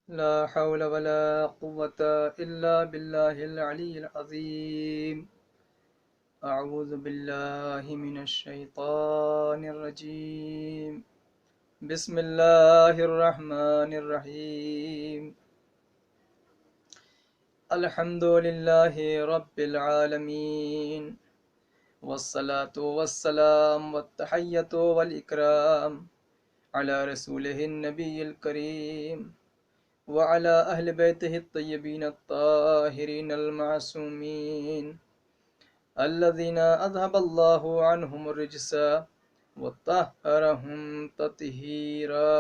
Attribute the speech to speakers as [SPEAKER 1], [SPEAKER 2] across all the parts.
[SPEAKER 1] لا حول ولا قوة إلا بالله العلي العظيم. أعوذ بالله من الشيطان الرجيم. بسم الله الرحمن الرحيم. الحمد لله رب العالمين، والصلاة والسلام والتحية والإكرام على رسوله النبي الكريم وعلى أهل بيته الطيبين الطاهرين المعصومين الذين أذهب الله عنهم الرجس وطهرهم تطهيرا.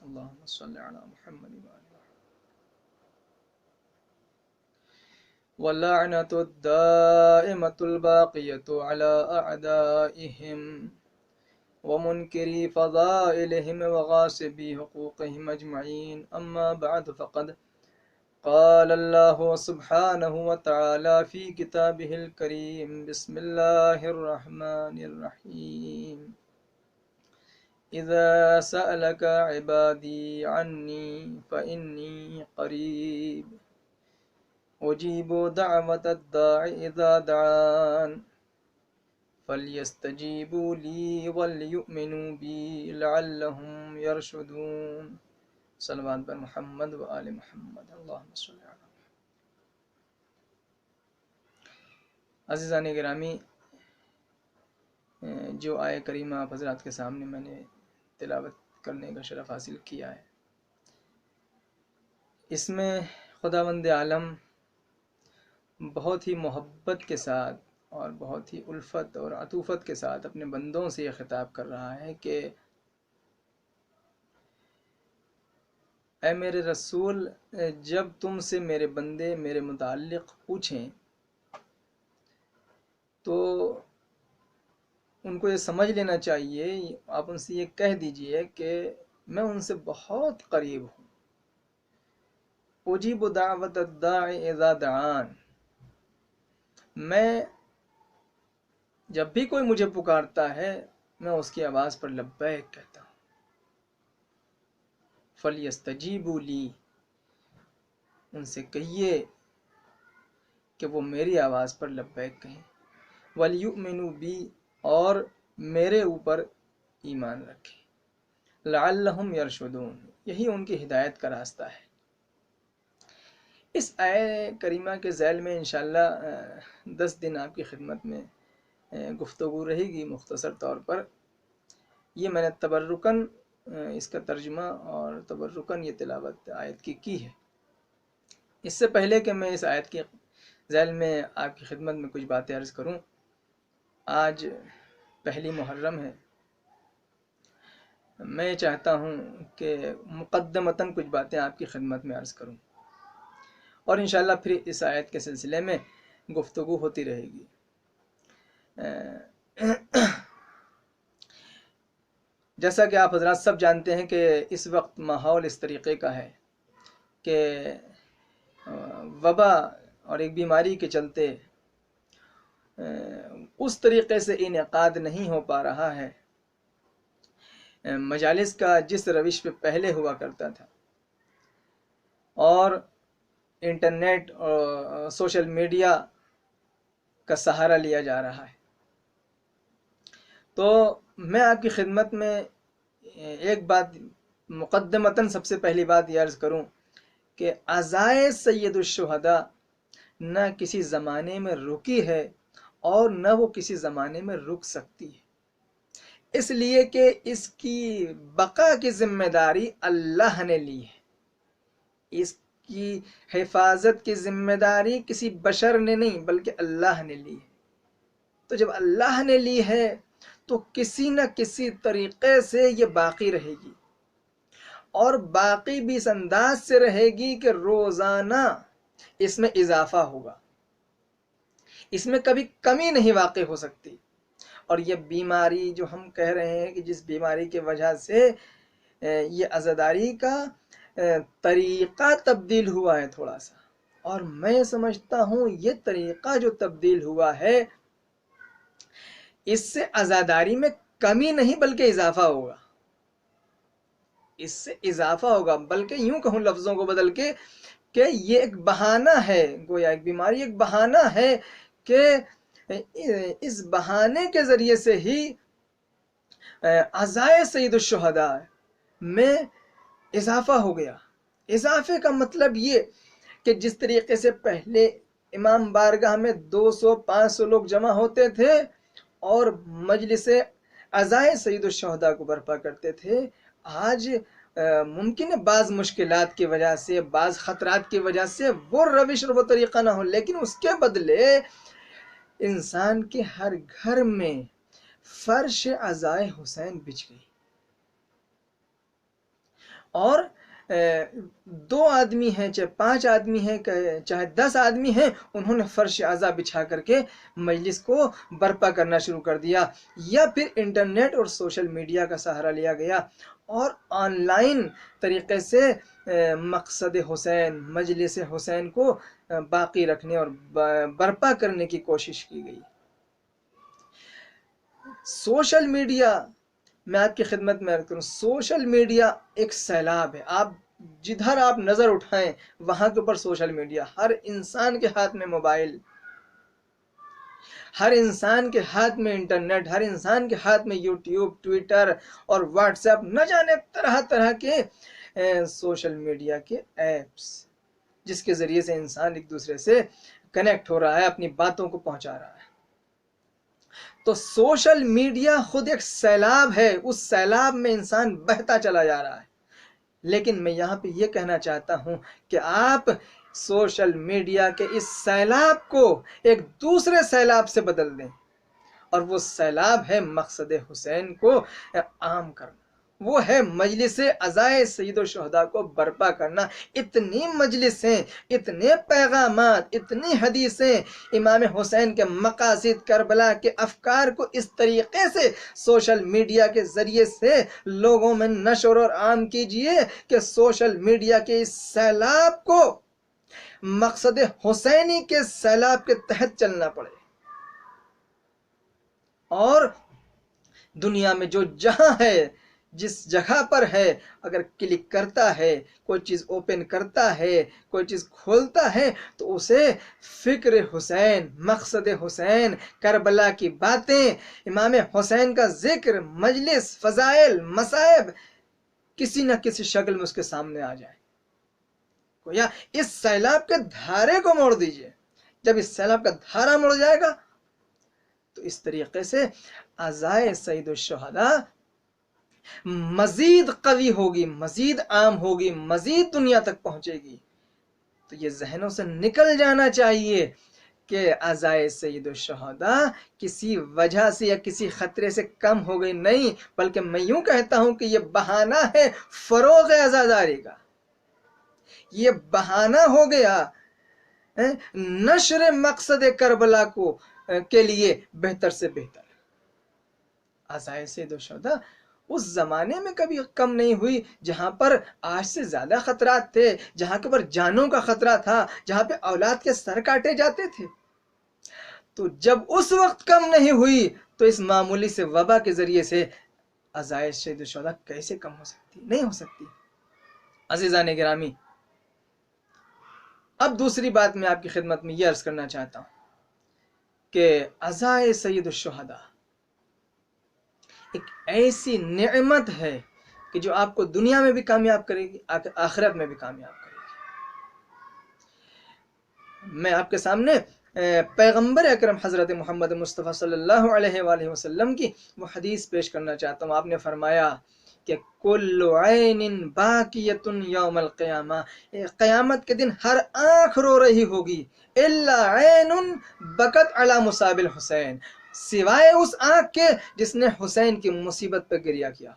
[SPEAKER 1] اللهم صل على محمد وعلى واللعنة الدائمة الباقية على أعدائهم ومنكري فضائلهم وغاصبي حقوقهم أجمعين. أما بعد، فقد قال الله سبحانه وتعالى في كتابه الكريم: بسم الله الرحمن الرحيم. إذا سألك عبادي عني فإني قريب أجيب دعوة الداع إذا دعان فليستجيبوا لي وليؤمنوا بي لعلهم يرشدون. صلوات بر محمد و آل محمد. اللہم صلی علی محمد. عزیزان گرامی، جو آیہ کریمہ آپ حضرات کے سامنے میں نے تلاوت کرنے کا شرف حاصل کیا ہے، اس میں خداوند عالم بہت ہی محبت کے ساتھ اور بہت ہی الفت اور عطوفت کے ساتھ اپنے بندوں سے یہ خطاب کر رہا ہے کہ اے میرے رسول، جب تم سے میرے بندے میرے متعلق پوچھیں تو ان کو یہ سمجھ لینا چاہیے، آپ ان سے یہ کہہ دیجئے کہ میں ان سے بہت قریب ہوں. اجیب دعوت الداع اذا دعان، میں جب بھی کوئی مجھے پکارتا ہے میں اس کی آواز پر لبیک کہتا ہوں. فلیستجیبوا لی، ان سے کہیے کہ وہ میری آواز پر لبیک کہیں. ولیؤمنوا بی، اور میرے اوپر ایمان رکھیں. لعلہم یرشدون، یہی ان کی ہدایت کا راستہ ہے. اس آیہ کریمہ کے ذیل میں انشاءاللہ 10 دن آپ کی خدمت میں گفتگو رہے گی. مختصر طور پر یہ میں نے تبرکاً اس کا ترجمہ اور تبرکاً یہ تلاوت آیت کی ہے. اس سے پہلے کہ میں اس آیت کے ذیل میں آپ کی خدمت میں کچھ باتیں عرض کروں، آج پہلی محرم ہے. میں چاہتا ہوں کہ مقدمتاً کچھ باتیں آپ کی خدمت میں عرض کروں، اور انشاءاللہ پھر اس آیت کے سلسلے میں گفتگو ہوتی رہے گی. جیسا کہ آپ حضرات سب جانتے ہیں کہ اس وقت ماحول اس طریقے کا ہے کہ وبا اور ایک بیماری کے چلتے اس طریقے سے انعقاد نہیں ہو پا رہا ہے مجالس کا جس روش پہ پہلے ہوا کرتا تھا، اور انٹرنیٹ اور سوشل میڈیا کا سہارا لیا جا رہا ہے. تو میں آپ کی خدمت میں ایک بات مقدمتاً سب سے پہلی بات یہ عرض کروں کہ عزائے سید الشہداء نہ کسی زمانے میں رکی ہے اور نہ وہ کسی زمانے میں رک سکتی ہے، اس لیے کہ اس کی بقا کی ذمہ داری اللہ نے لی ہے. اس کی حفاظت کی ذمہ داری کسی بشر نے نہیں بلکہ اللہ نے لی ہے. تو جب اللہ نے لی ہے تو کسی نہ کسی طریقے سے یہ باقی رہے گی، اور باقی بھی اس انداز سے رہے گی کہ روزانہ اس میں اضافہ ہوگا، اس میں کبھی کمی نہیں واقع ہو سکتی. اور یہ بیماری جو ہم کہہ رہے ہیں کہ جس بیماری کی وجہ سے یہ عزاداری کا طریقہ تبدیل ہوا ہے تھوڑا سا، اور میں سمجھتا ہوں یہ طریقہ جو تبدیل ہوا ہے اس سے عزاداری میں کمی نہیں بلکہ اضافہ ہوگا. اس سے اضافہ ہوگا، بلکہ یوں کہوں لفظوں کو بدل کے کہ یہ ایک بہانہ ہے، گویا ایک بیماری ایک بہانہ ہے کہ اس بہانے کے ذریعے سے ہی عزائے سید الشہداء میں اضافہ ہو گیا۔ اضافے کا مطلب یہ کہ جس طریقے سے پہلے امام بارگاہ میں 200-500 لوگ جمع ہوتے تھے اور مجلس عزائے سید الشہداء کو برپا کرتے تھے، آج ممکن ہے بعض مشکلات کی وجہ سے، بعض خطرات کی وجہ سے وہ روش اور وہ طریقہ نہ ہو، لیکن اس کے بدلے انسان کے ہر گھر میں فرش عزائے حسین بچھ گئی، اور 2 آدمی ہیں چاہے 5 آدمی ہیں چاہے 10 آدمی ہیں، انہوں نے فرش عزا بچھا کر کے مجلس کو برپا کرنا شروع کر دیا، یا پھر انٹرنیٹ اور سوشل میڈیا کا سہارا لیا گیا اور آن لائن طریقے سے مقصد حسین، مجلس حسین کو باقی رکھنے اور برپا کرنے کی کوشش کی گئی۔ سوشل میڈیا، میں آپ کی خدمت میں عرض کروں، سوشل میڈیا ایک سیلاب ہے، آپ جدھر آپ نظر اٹھائیں وہاں کے اوپر سوشل میڈیا، ہر انسان کے ہاتھ میں موبائل، ہر انسان کے ہاتھ میں انٹرنیٹ، ہر انسان کے ہاتھ میں یوٹیوب، ٹویٹر اور واٹس ایپ، نہ جانے طرح طرح کے سوشل میڈیا کے ایپس، جس کے ذریعے سے انسان ایک دوسرے سے کنیکٹ ہو رہا ہے، اپنی باتوں کو پہنچا رہا ہے۔ تو سوشل میڈیا خود ایک سیلاب ہے، اس سیلاب میں انسان بہتا چلا جا رہا ہے، لیکن میں یہاں پہ یہ کہنا چاہتا ہوں کہ آپ سوشل میڈیا کے اس سیلاب کو ایک دوسرے سیلاب سے بدل دیں، اور وہ سیلاب ہے مقصد حسین کو عام کرنا، وہ ہے مجلس عزائے سید الشہداء کو برپا کرنا۔ اتنی مجلسیں، اتنے پیغامات، اتنی حدیثیں، امام حسین کے مقاصد، کربلا کے افکار کو اس طریقے سے سوشل میڈیا کے ذریعے سے لوگوں میں نشر اور عام کیجئے کہ سوشل میڈیا کے اس سیلاب کو مقصد حسینی کے سیلاب کے تحت چلنا پڑے، اور دنیا میں جو جہاں ہے، جس جگہ پر ہے، اگر کلک کرتا ہے، کوئی چیز اوپن کرتا ہے، کوئی چیز کھولتا ہے، تو اسے فکر حسین، مقصد حسین، کربلا کی باتیں، امام حسین کا ذکر، مجلس، فضائل، مصائب کسی نہ کسی شکل میں اس کے سامنے آ جائے۔ یا اس سیلاب کے دھارے کو موڑ دیجئے، جب اس سیلاب کا دھارا مڑ جائے گا تو اس طریقے سے عزائے سید الشہداء مزید قوی ہوگی، مزید عام ہوگی، مزید دنیا تک پہنچے گی۔ تو یہ ذہنوں سے نکل جانا چاہیے کہ عزائے سید الشہداء کسی وجہ سے یا کسی خطرے سے کم ہو گئی، نہیں، بلکہ میں یوں کہتا ہوں کہ یہ بہانہ ہے فروغ عزاداری کا، یہ بہانہ ہو گیا نشر مقصد کربلا کو کے لیے بہتر سے بہتر۔ عزائے سید الشہداء اس زمانے میں کبھی کم نہیں ہوئی جہاں پر آج سے زیادہ خطرات تھے، جہاں کے پر جانوں کا خطرہ تھا، جہاں پہ اولاد کے سر کاٹے جاتے تھے۔ تو جب اس وقت کم نہیں ہوئی تو اس معمولی سے وبا کے ذریعے سے عزائے سید الشہداء کیسے کم ہو سکتی؟ نہیں ہو سکتی۔ عزیزان گرامی، اب دوسری بات میں آپ کی خدمت میں یہ عرض کرنا چاہتا ہوں کہ عزائے سید الشہداء ایک ایسی نعمت ہے کہ جو آپ کو دنیا میں بھی کامیاب کرے گی، آخرت میں بھی کامیاب کرے گی۔ میں آپ کے سامنے پیغمبر اکرم حضرت محمد مصطفیٰ صلی اللہ علیہ وآلہ وسلم کی وہ حدیث پیش کرنا چاہتا ہوں۔ آپ نے فرمایا کہ کل عین باکیۃ یوم القیامہ، قیامت کے دن ہر آنکھ رو رہی ہوگی، الا عین بکت علی مصاب الحسین، سوائے اس آنکھ کے جس نے حسین کی مصیبت پہ گریہ کیا۔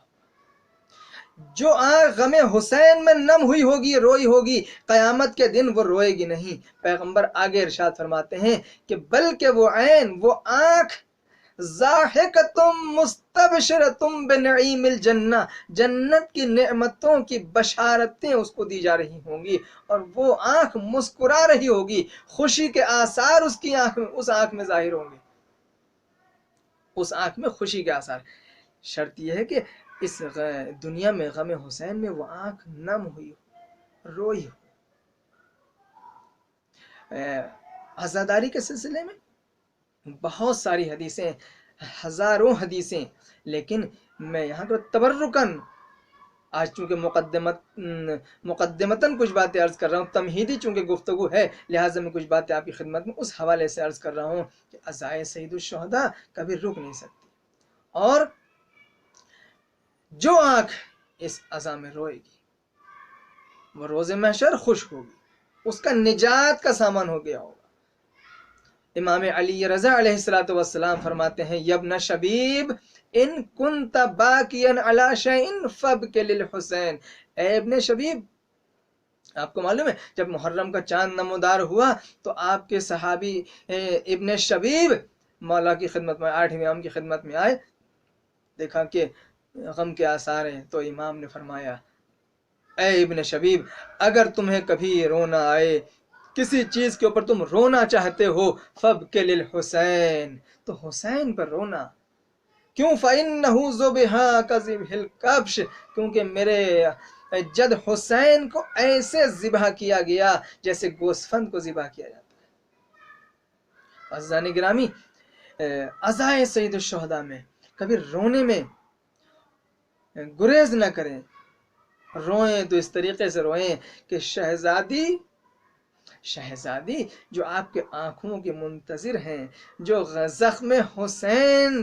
[SPEAKER 1] جو آنکھ غم حسین میں نم ہوئی ہوگی، روئی ہوگی، قیامت کے دن وہ روئے گی نہیں۔ پیغمبر آگے ارشاد فرماتے ہیں کہ بلکہ وہ عین، وہ آنکھ ضاحکتم مستبشرتم بنعیم الجنہ، جنت کی نعمتوں کی بشارتیں اس کو دی جا رہی ہوں گی، اور وہ آنکھ مسکرا رہی ہوگی، خوشی کے آثار اس کی آنکھ میں، اس آنکھ میں ظاہر ہوں گے، اس آنکھ میں خوشی کے آثار۔ شرط یہ ہے کہ اس دنیا میں غم حسین میں وہ آنکھ نم ہوئی ہو، روئی ہو۔ عزاداری کے سلسلے میں بہت ساری حدیثیں، ہزاروں حدیثیں، لیکن میں یہاں پر تبرکن آج چونکہ مقدمتاً کچھ باتیں عرض کر رہا ہوں، تمہیدی چونکہ گفتگو ہے، لہٰذا میں کچھ باتیں آپ کی خدمت میں اس حوالے سے عرض کر رہا ہوں کہ عزائے سید الشہداء کبھی رک نہیں سکتی، اور جو آنکھ اس عزا میں روئے گی وہ روز محشر خوش ہوگی، اس کا نجات کا سامان ہو گیا ہوگا۔ امام علی رضا علیہ الصلوۃ والسلام فرماتے ہیں، یبن شبیب ان کنت باکیا علی شیء فابک للحسین، اے ابن شبیب، آپ کو معلوم ہے جب محرم کا چاند نمودار ہوا تو آپ کے صحابی ابن شبیب مولا کی خدمت میں، 8ویں امام کی خدمت میں آئے، دیکھا کہ غم کے آثار ہیں، تو امام نے فرمایا، اے ابن شبیب، اگر تمہیں کبھی رونا آئے، کسی چیز کے اوپر تم رونا چاہتے ہو، فابک للحسین، تو حسین پر رونا، کیوں؟ فَإِنَّهُ ذُبِحَ كَذِبْحِ الْكَبْشِ، کیونکہ میرے جد حسین کو ایسے ذبح کیا گیا جیسے گوسفند کو ذبح کیا جاتا ہے۔ عزیزان گرامی، عزائے سید الشہداء میں کبھی رونے میں گریز نہ کریں، روئیں تو اس طریقے سے روئیں کہ شہزادی جو آپ کے آنکھوں کے منتظر ہیں، جو زخم حسین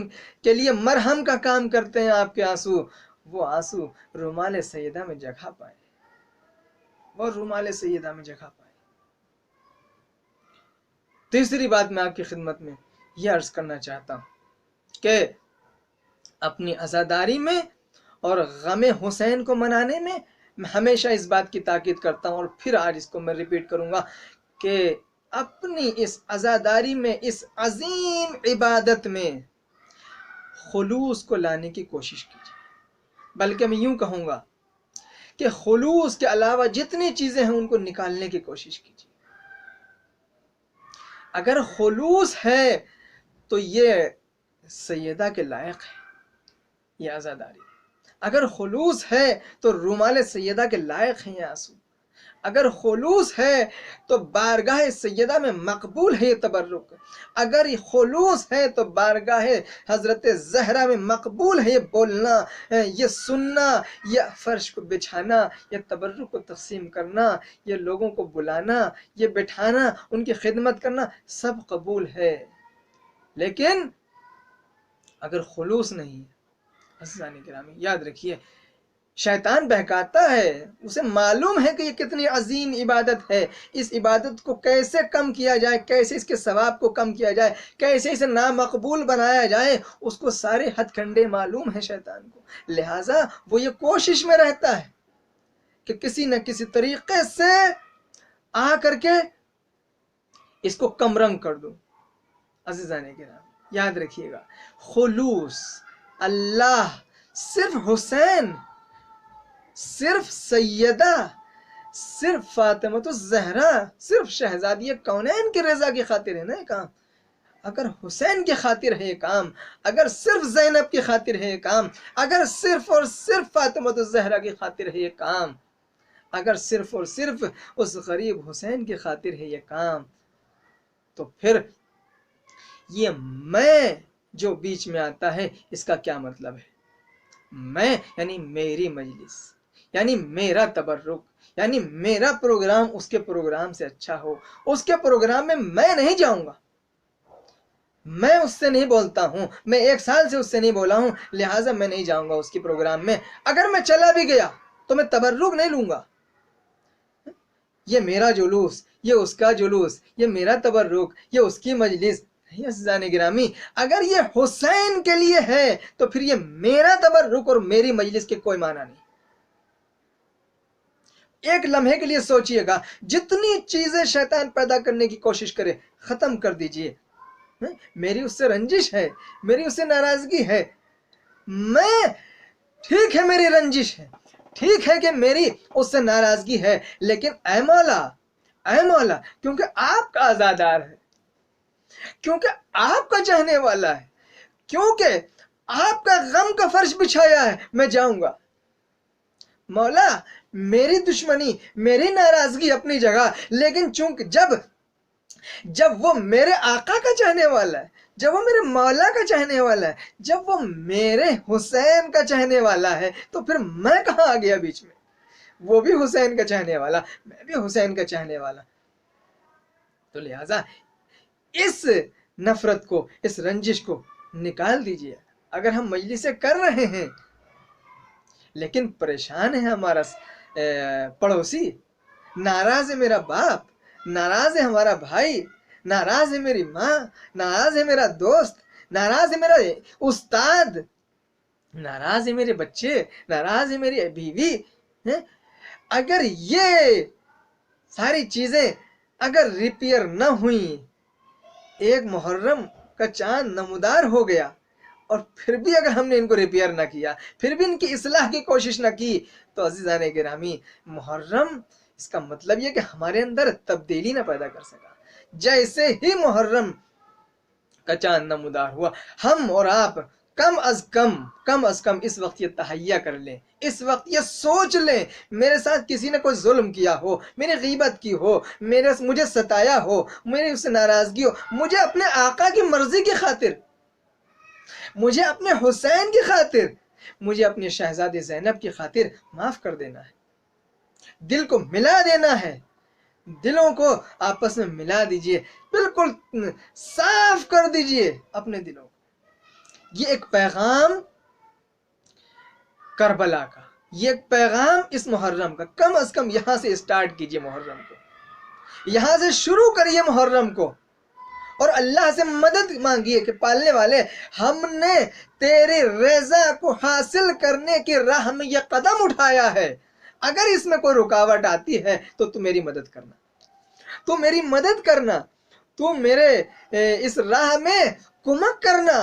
[SPEAKER 1] کے لیے مرہم کا کام کرتے ہیں، آپ کے آنسو، وہ آنسو رومال سیدہ میں جگہ پائے، وہ رومال سیدہ میں جگہ پائے۔ تیسری بات میں آپ کی خدمت میں یہ عرض کرنا چاہتا ہوں کہ اپنی عزاداری میں اور غم حسین کو منانے میں میں ہمیشہ اس بات کی تاکید کرتا ہوں، اور پھر آج اس کو میں ریپیٹ کروں گا کہ اپنی اس عزاداری میں، اس عظیم عبادت میں خلوص کو لانے کی کوشش کیجیے، بلکہ میں یوں کہوں گا کہ خلوص کے علاوہ جتنی چیزیں ہیں ان کو نکالنے کی کوشش کیجیے۔ اگر خلوص ہے تو یہ سیدہ کے لائق ہے، یہ عزاداری، اگر خلوص ہے تو رومال سیدہ کے لائق ہیں یہ آنسو، اگر خلوص ہے تو بارگاہ سیدہ میں مقبول ہے یہ تبرک، اگر خلوص ہے تو بارگاہ حضرت زہرا میں مقبول ہے یہ بولنا، یہ سننا، یہ فرش کو بچھانا، یہ تبرک کو تقسیم کرنا، یہ لوگوں کو بلانا، یہ بٹھانا، ان کی خدمت کرنا، سب قبول ہے۔ لیکن اگر خلوص نہیں ہے، عزیزان گرامی یاد رکھیے، شیطان بہکاتا ہے، اسے معلوم ہے کہ یہ کتنی عظیم عبادت ہے، اس عبادت کو کیسے کم کیا جائے، کیسے اس کے ثواب کو کم کیا جائے، کیسے اسے نامقبول بنایا جائے، اس کو سارے ہتھ کنڈے معلوم ہیں شیطان کو، لہٰذا وہ یہ کوشش میں رہتا ہے کہ کسی نہ کسی طریقے سے آ کر کے اس کو کم رنگ کر دوں۔ عزیزان گرامی یاد رکھیے گا، خلوص، اللہ، صرف حسین، صرف سیدہ، صرف فاطمہ الزہرا، صرف شہزادی کونین کی رضا کی خاطر ہے نا یہ کام۔ اگر حسین کی خاطر ہے یہ کام، اگر صرف زینب کی خاطر ہے یہ کام، اگر صرف اور صرف فاطمہ الزہرا کی خاطر ہے یہ کام، اگر صرف اور صرف اس غریب حسین کی خاطر ہے یہ کام، تو پھر یہ میں جو بیچ میں آتا ہے اس کا کیا مطلب ہے؟ میں یعنی میری مجلس، یعنی میرا تبرک، یعنی میرا پروگرام اس کے پروگرام سے اچھا ہو، اس کے پروگرام میں میں نہیں جاؤں گا، میں اس سے نہیں بولتا ہوں، میں 1 سال سے اس سے نہیں بولا ہوں، لہٰذا میں نہیں جاؤں گا اس کے پروگرام میں، اگر میں چلا بھی گیا تو میں تبرک نہیں لوں گا، یہ میرا جلوس، یہ اس کا جلوس، یہ میرا تبرک، یہ اس کی مجلس نہیں۔ عزیزان گرامی، اگر یہ حسین کے لیے ہے تو پھر یہ میرا تبرک اور میری مجلس کے کوئی معنی نہیں۔ ایک لمحے کے لیے سوچئے گا، جتنی چیزیں شیطان پیدا کرنے کی کوشش کرے ختم کر دیجئے، میری اس سے رنجش ہے، میری اس سے ناراضگی ہے، میں ٹھیک ہے میری رنجش ہے، ٹھیک ہے کہ میری اس سے ناراضگی ہے، لیکن اے مولا کیونکہ آپ کا عزادار ہے، کیونکہ آپ کا چاہنے والا ہے، کیونکہ آپ کا غم کا فرش بچھایا ہے، میں جاؤں گا۔ مولا میری دشمنی، میری ناراضگی اپنی جگہ، لیکن چونکہ جب وہ میرے آقا کا چاہنے والا ہے، جب وہ میرے مولا کا چاہنے والا ہے، جب وہ میرے حسین کا چاہنے والا ہے، تو پھر میں کہاں آ گیا بیچ میں؟ وہ بھی حسین کا چاہنے والا، میں بھی حسین کا چاہنے والا۔ تو لہٰذا اس نفرت کو، اس رنجش کو نکال دیجئے۔ اگر ہم مجلسیں کر رہے ہیں لیکن پریشان ہے ہمارا پڑوسی، ناراض ہے میرا باپ، ناراض ہے ہمارا بھائی، ناراض ہے میری ماں، ناراض ہے میرا دوست، ناراض ہے میرا استاد، ناراض ہے میرے بچے، ناراض ہے میری بیوی، اگر یہ ساری چیزیں اگر ریپیئر نہ ہوئیں، ایک محرم کا چاند نمودار ہو گیا، اور پھر بھی اگر ہم نے ان کو ریپیئر نہ کیا، پھر بھی ان کی اصلاح کی کوشش نہ کی، تو عزیزان گرامی، محرم اس کا مطلب یہ کہ ہمارے اندر تبدیلی نہ پیدا کر سکا۔ جیسے ہی محرم کا چاند نمودار ہوا، ہم اور آپ کم از کم اس وقت یہ تہیہ کر لیں، اس وقت یہ سوچ لیں، میرے ساتھ کسی نے کوئی ظلم کیا ہو، میری غیبت کی ہو، مجھے ستایا ہو، میری اس سے ناراضگی ہو، مجھے اپنے آقا کی مرضی کی خاطر، مجھے اپنے حسین کی خاطر، مجھے اپنی شہزادی زینب کی خاطر معاف کر دینا ہے، دل کو ملا دینا ہے، دلوں کو آپس میں ملا دیجئے، بالکل صاف کر دیجئے اپنے دلوں کو۔ یہ ایک پیغام کربلا کا، یہ ایک پیغام اس محرم کا، کم از کم یہاں سے اسٹارٹ کیجئے محرم کو، یہاں سے شروع کریے محرم کو، اور اللہ سے مدد مانگیے کہ پالنے والے، ہم نے تیری رضا کو حاصل کرنے کی راہ میں یہ قدم اٹھایا ہے، اگر اس میں کوئی رکاوٹ آتی ہے تو تو میری مدد کرنا، تو میری مدد کرنا، تو میرے اس راہ میں کمک کرنا،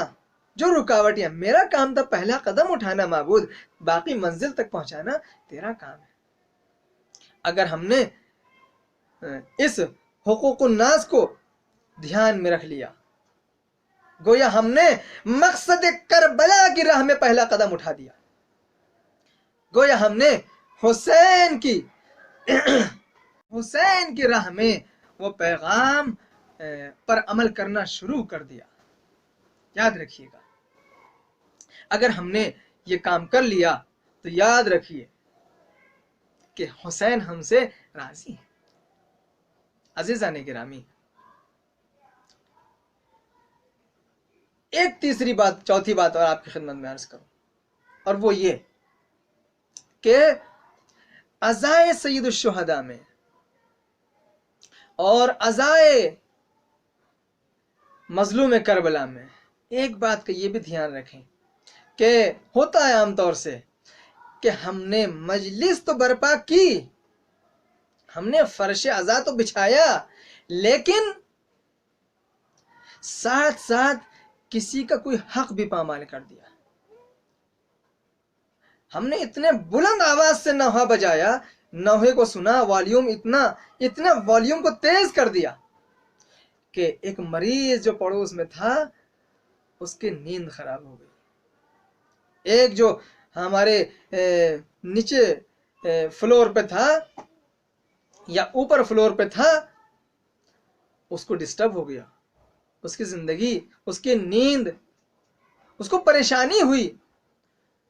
[SPEAKER 1] جو رکاوٹیں، میرا کام تھا پہلا قدم اٹھانا معبود، باقی منزل تک پہنچانا تیرا کام ہے۔ اگر ہم نے اس حقوق الناس کو دھیان میں رکھ لیا، گویا ہم نے مقصد کربلا کی راہ میں پہلا قدم اٹھا دیا، گویا ہم نے حسین کی راہ میں وہ پیغام پر عمل کرنا شروع کر دیا۔ یاد رکھیے گا، اگر ہم نے یہ کام کر لیا تو یاد رکھیے کہ حسین ہم سے راضی ہے۔ عزیزان گرامی، ایک تیسری بات، چوتھی بات اور آپ کی خدمت میں عرض کروں، اور وہ یہ کہ عزائے سید الشہداء میں اور عزائے مظلوم کربلا میں ایک بات کا یہ بھی دھیان رکھیں کہ ہوتا ہے عام طور سے کہ ہم نے مجلس تو برپا کی، ہم نے فرش عزا تو بچھایا، لیکن ساتھ ساتھ کسی کا کوئی حق بھی پامال کر دیا۔ ہم نے اتنے بلند آواز سے نوحہ بجایا، نوحے کو سنا، والیوم اتنا والیوم کو تیز کر دیا کہ ایک مریض جو پڑوس میں تھا اس کی نیند خراب ہو گئی، ایک جو ہمارے نیچے فلور پہ تھا یا اوپر فلور پہ تھا، اس کو ڈسٹرب ہو گیا، اس کی زندگی، اس کی نیند، اس کو پریشانی ہوئی۔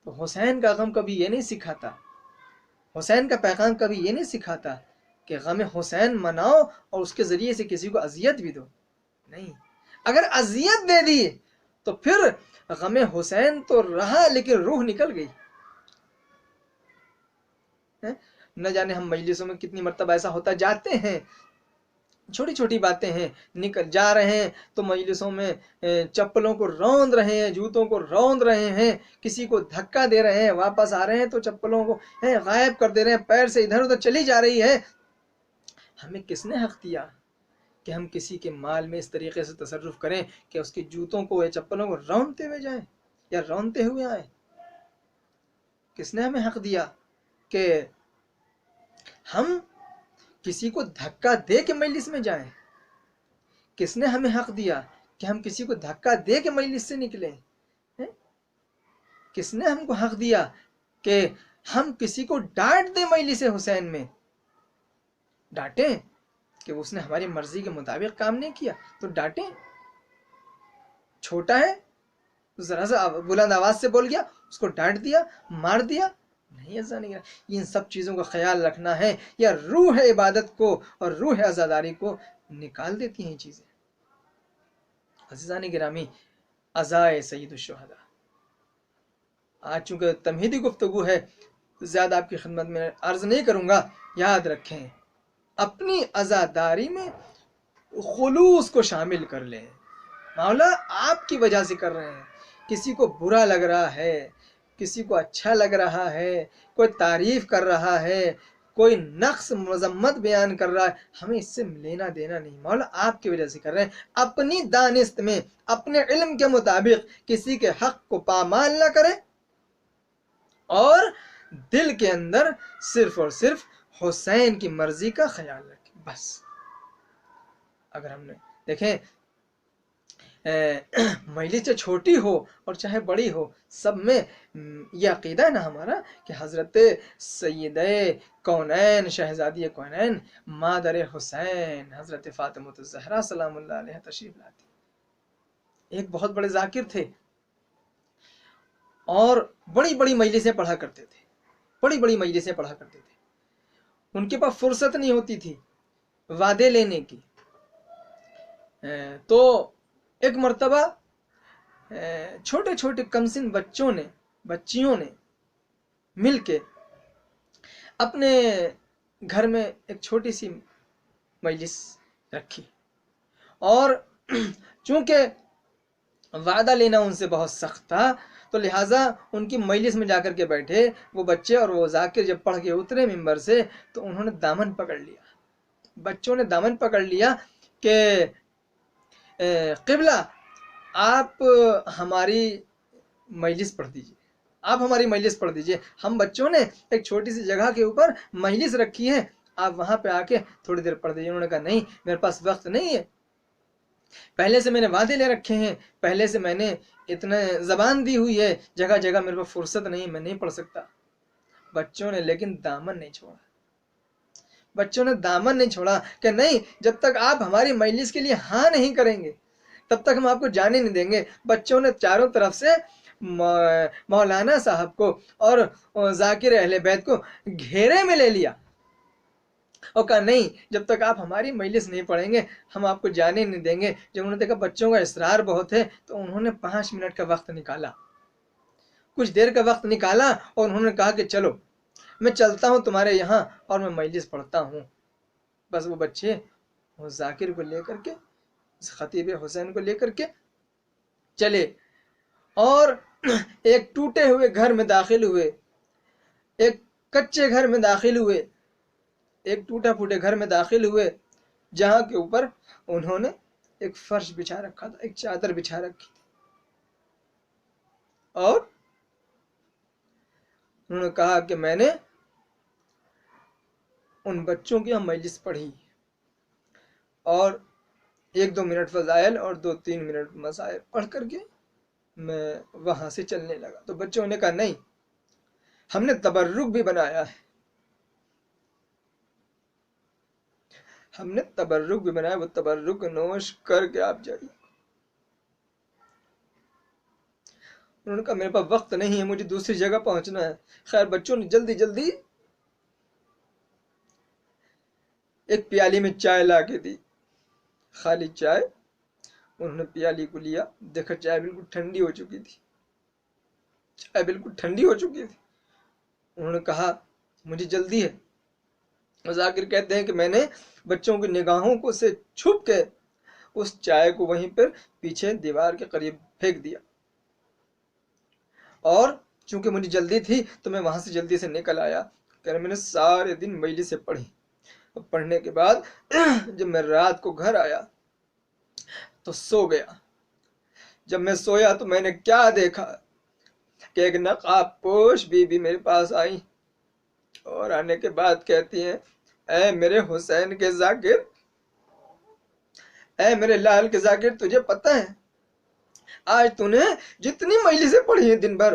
[SPEAKER 1] تو حسین کا غم کبھی یہ نہیں سکھاتا، حسین کا پیغام کبھی یہ نہیں سکھاتا کہ غم حسین مناؤ اور اس کے ذریعے سے کسی کو اذیت بھی دو، نہیں، اگر اذیت دے دی تو پھر غم حسین تو رہا لیکن روح نکل گئی۔ نہ جانے ہم مجلسوں میں کتنی مرتبہ ایسا ہوتا جاتے ہیں، چھوٹی چھوٹی باتیں ہیں، نکل جا رہے ہیں تو مجلسوں میں چپلوں کو روند رہے ہیں، جوتوں کو روند رہے ہیں، کسی کو دھکا دے رہے ہیں، واپس آ رہے ہیں تو چپلوں کو غائب کر دے رہے ہیں، پیر سے ادھر ادھر چلی جا رہی ہے۔ ہمیں کس نے حق دیا کہ ہم کسی کے مال میں اس طریقے سے تصرف کریں کہ اس کے جوتوں کو یا چپلوں کو روندتے ہوئے جائیں یا روندتے ہوئے آئیں؟ کس نے ہمیں حق دیا کہ ہم کسی کو دھکا دے کے مجلس میں جائیں؟ کس نے ہمیں حق دیا کہ ہم کسی کو دھکا دے کے مجلس سے نکلیں؟ کس نے ہم کو حق دیا کہ ہم کسی کو ڈانٹ دیں مجلس حسین میں؟ ڈانٹیں کہ اس نے ہماری مرضی کے مطابق کام نہیں کیا تو ڈانٹیں؟ چھوٹا ہے ذرا سا بلند آواز سے بول گیا اس کو ڈانٹ دیا، مار دیا؟ نہیں، ایسا نہیں کرنا۔ ان سب چیزوں کا خیال رکھنا ہے، یا روح عبادت کو اور روح عزاداری کو نکال دیتی ہیں چیزیں۔ عزیزان گرامی، عزائے سید الشہداء، آج چونکہ تمہیدی گفتگو ہے زیادہ آپ کی خدمت میں عرض نہیں کروں گا۔ یاد رکھیں اپنی عزاداری میں خلوص کو شامل کر لیں۔ مولا آپ کی وجہ سے کر رہے ہیں، کسی کو برا لگ رہا ہے، کسی کو اچھا لگ رہا ہے، کوئی تعریف کر رہا ہے، کوئی نقص مذمت بیان کر رہا ہے، ہمیں اس سے لینا دینا نہیں، مولا آپ کی وجہ سے کر رہے ہیں۔ اپنی دانست میں اپنے علم کے مطابق کسی کے حق کو پامال نہ کریں، اور دل کے اندر صرف اور صرف حسین کی مرضی کا خیال رکھیں، بس۔ اگر ہم نے دیکھیں مجلس چاہے چھوٹی ہو اور چاہے بڑی ہو، سب میں یہ عقیدہ ہے نا ہمارا کہ حضرت سیدہ کونین شہزادی کونین مادر حسین حضرت فاطمہ الزہرا سلام اللہ علیہ تشریف لاتی۔ ایک بہت بڑے ذاکر تھے اور بڑی بڑی مجلسیں پڑھا کرتے تھے، بڑی بڑی مجلسیں پڑھا کرتے تھے۔ ان کے پاس فرصت نہیں ہوتی تھی وعدے لینے کی۔ تو ایک مرتبہ چھوٹے چھوٹے کمسن بچیوں نے مل کے اپنے گھر میں ایک چھوٹی سی مجلس رکھی، اور چونکہ وعدہ لینا ان سے بہت سخت تھا تو لہٰذا ان کی مجلس میں جا کر کے بیٹھے وہ بچے، اور وہ ذاکر جب پڑھ کے اترے ممبر سے تو انہوں نے دامن پکڑ لیا، بچوں نے دامن پکڑ لیا کہ قبلہ آپ ہماری مجلس پڑھ دیجئے، آپ ہماری مجلس پڑھ دیجئے۔ ہم بچوں نے ایک چھوٹی سی جگہ کے اوپر مجلس رکھی ہے، آپ وہاں پہ آ کے تھوڑی دیر پڑھ دیجئے۔ انہوں نے کہا نہیں، میرے پاس وقت نہیں ہے، پہلے سے میں نے وعدے لے رکھے ہیں، پہلے سے میں نے اتنے زبان دی ہوئی ہے، جگہ جگہ میرے پاس فرصت نہیں، میں نہیں پڑھ سکتا۔ بچوں نے لیکن دامن نہیں چھوڑا، بچوں نے دامن نہیں چھوڑا کہ نہیں، جب تک آپ ہماری مجلس کے لیے ہاں نہیں کریں گے تب تک ہم آپ کو جانے نہیں دیں گے۔ بچوں نے چاروں طرف سے مولانا صاحب کو اور ذاکر اہل بیت کو گھیرے میں لے لیا اور کہا نہیں، جب تک آپ ہماری مجلس نہیں پڑھیں گے ہم آپ کو جانے نہیں دیں گے۔ جب انہوں نے دیکھا بچوں کا اصرار بہت ہے تو انہوں نے 5 منٹ کا وقت نکالا، کچھ دیر کا وقت نکالا، اور انہوں نے کہا کہ چلو میں چلتا ہوں تمہارے یہاں اور میں مجلس پڑھتا ہوں۔ بس وہ بچے وہ ذاکر کو لے کر کے، خطیب حسین کو لے کر کے چلے، اور ایک ٹوٹے ہوئے گھر میں داخل ہوئے، ایک کچے گھر میں داخل ہوئے، ایک ٹوٹا پھوٹے گھر میں داخل ہوئے، جہاں کے اوپر انہوں نے ایک فرش بچھا رکھا تھا، ایک چادر بچھا رکھی تھی، اور انہوں نے کہا کہ میں نے ان بچوں کی ہم مجلس پڑھی، اور 1-2 منٹ فضائل اور 2-3 منٹ مسائل پڑھ کر کے میں وہاں سے چلنے لگا۔ تو بچوں نے کہا نہیں، ہم نے تبرک بھی بنایا ہے، ہم نے تبرک بھی بنایا، وہ تبرک نوش کر کے آپ جائیے۔ انہوں نے کہا میرے پاس وقت نہیں ہے، مجھے دوسری جگہ پہنچنا ہے۔ خیر بچوں نے جلدی جلدی ایک پیالی میں چائے لا کے دی، خالی چائے انہوں نے پیالی کو لیا، دیکھا چائے بالکل ٹھنڈی ہو چکی تھی، چائے بالکل ٹھنڈی ہو چکی تھی۔ انہوں نے کہا مجھے جلدی ہے۔ ذاکر کہتے ہیں کہ میں نے بچوں کی نگاہوں کو سے چھپ کے اس چائے کو وہیں پر پیچھے دیوار کے قریب پھینک دیا، اور چونکہ مجھے جلدی تھی تو میں وہاں سے جلدی سے نکل آیا۔ کہ میں نے سارے دن مجلس سے پڑھی، اور پڑھنے کے بعد جب میں رات کو گھر آیا تو سو گیا۔ جب میں سویا تو میں نے کیا دیکھا کہ ایک نقاب پوش بی بی میرے پاس آئی، اور آنے کے بعد کہتی ہیں اے میرے حسین کے ذاکر، اے میرے لال کے ذاکر، تجھے پتہ ہے آج تو نے جتنی مجلسیں پڑھی ہیں دن بھر،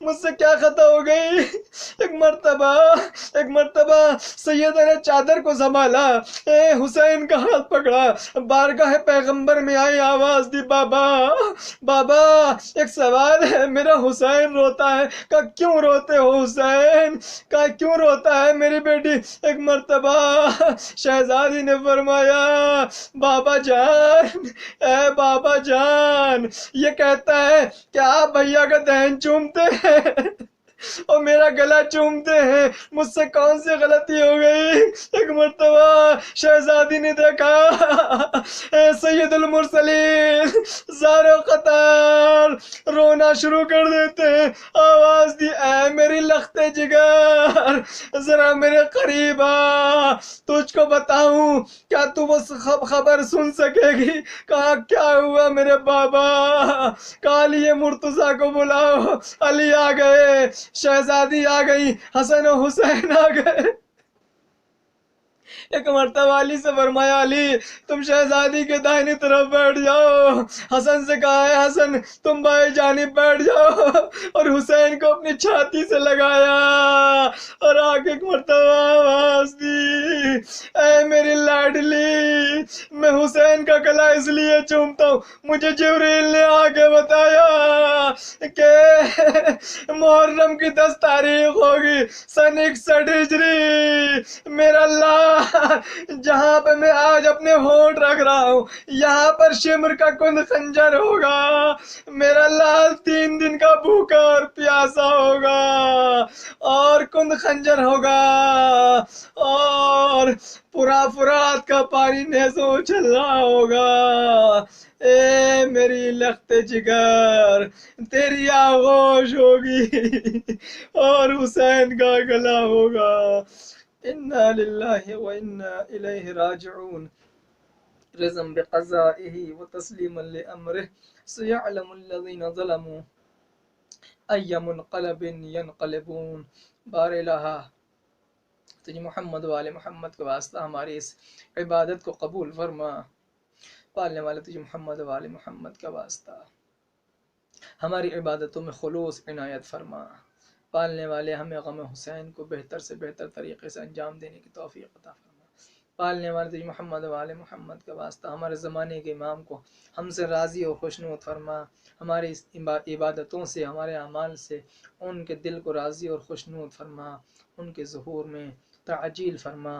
[SPEAKER 1] مجھ سے کیا خطا ہو گئی؟ ایک مرتبہ سیدہ نے چادر کو سنبھالا، اے حسین کا ہاتھ پکڑا، بارگاہ پیغمبر میں آئی، آواز دی، بابا بابا ایک سوال ہے، میرا حسین روتا ہے۔ کہا کیوں روتے ہو حسین؟ کہا کیوں روتا ہے میری بیٹی؟ ایک مرتبہ شہزادی نے فرمایا، بابا جان، اے بابا جان، یہ کہتا ہے کہ آپ بھیا کا دہن چومتے ہیں اور میرا گلا چومتے ہیں، مجھ سے کون سی غلطی ہو گئی؟ ایک مرتبہ شہزادی نے دیکھا اے سید المرسلین زار و قطار رونا شروع کر دیتے ہیں، آواز دی، اے میری لختے جگر ذرا میرے قریب آ، تجھ کو بتاؤں، کیا تو وہ خبر سن سکے گی؟ کہا کیا ہوا میرے بابا؟ کہا علی مرتضیٰ کو بلاؤ۔ علی آ گئے، شہزادی آ گئی، حسن و حسین آ گئے۔ ایک مرتبہ علی سے فرمایا، علی تم شہزادی کے دائنی طرف بیٹھ جاؤ۔ حسن سے کہا ہے، حسن تم بائیں جانب بیٹھ جاؤ، اور حسین کو اپنی چھاتی سے لگایا اور آگے ایک مرتبہ آواز دی، اے میری لاڈلی، میں حسین کا گلا اس لیے چومتا ہوں، مجھے جبریل نے آگے بتایا کہ محرم کی 10 تاریخ ہوگی سن 61 ہجری، میرا اللہ جہاں پہ میں آج اپنے ہونٹ رکھ رہا ہوں یہاں پر شمر کا کند خنجر ہوگا، میرا لال 3 دن کا بھوکا اور پیاسا ہوگا اور کند خنجر ہوگا اور پورا فرات کا پانی نیزوں چل رہا ہوگا۔ اے میری لخت جگر تیری آغوش ہوگی اور حسین کا گلا ہوگا۔ انا للہ و انا الیہ راجعون، رضا بقضائه وتسلیما لامرہ، سیعلم الذین ظلموا ای منقلب ینقلبون۔ بار الہا تجھے محمد و آل محمد کے واسطہ ہماری اس عبادت کو قبول فرما، پالنے والے تجھے محمد و آل محمد کا واسطہ ہماری عبادتوں میں خلوص عنایت فرما، پالنے والے ہمیں غم حسین کو بہتر سے بہتر طریقے سے انجام دینے کی توفیق عطا فرما، پالنے والے تجھے محمد و آل محمد کا واسطہ ہمارے زمانے کے امام کو ہم سے راضی و خوشنود فرما، ہماری اس عبادتوں سے، ہمارے اعمال سے ان کے دل کو راضی اور خوشنود فرما، ان کے ظہور میں تعجیل فرما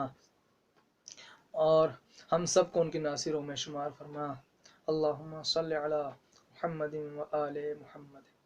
[SPEAKER 1] اور ہم سب کو ان کے ناصروں میں شمار فرما۔ اللہم صلی علی محمد و آل محمد۔